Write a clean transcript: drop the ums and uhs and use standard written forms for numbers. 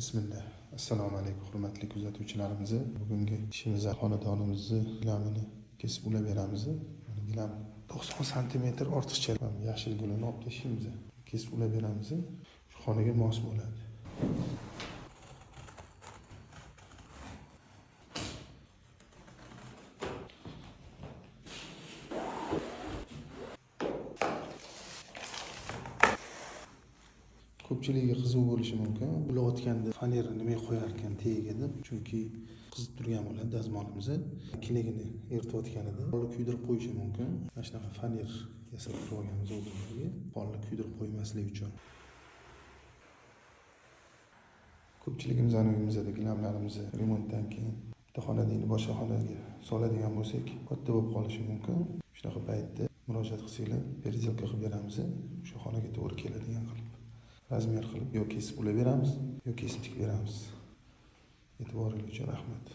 Bismillah. Assalomu alaykum hurmatli kuzatuvchilarimiz. Bugungi ishimiz xonadonimizni gilamini kesib ulab beramiz. Gilam 90 sm ortiqcha yashil gulini olib tashlaymiz. Kesib ulab beramiz. Shu xonaga mos bo'ladi. Ko'pchiligiga qiziq bo'lishi mumkin. Ulayotganda fanerni nimaga qo'yar ekan tagiga deb. Chunki qizib turgan bo'ladi dazmolimiz. Kiligini eritayotganida polni kuydirib qo'yishi mumkin. Mana shunaqa faner yasab turib olganmiz o'zimizga. Polni kuydirib qo'ymaslik uchun. Ko'pchiligimiz uyimizda gilamlarimizni remontdan keyin bitta xonadan boshqa xonaga soladigan bo'lsak, katta bo'lib qolishi mumkin. Shunaqa paytda murojaat qilsanglar, peredelka qilib beramiz. O'sha xonaga to'g'ri keladigan qilib. Razmer qilib yo kesib ulab beramiz, yo kesib tikib beramiz. E'tiboringiz uchun rahmat.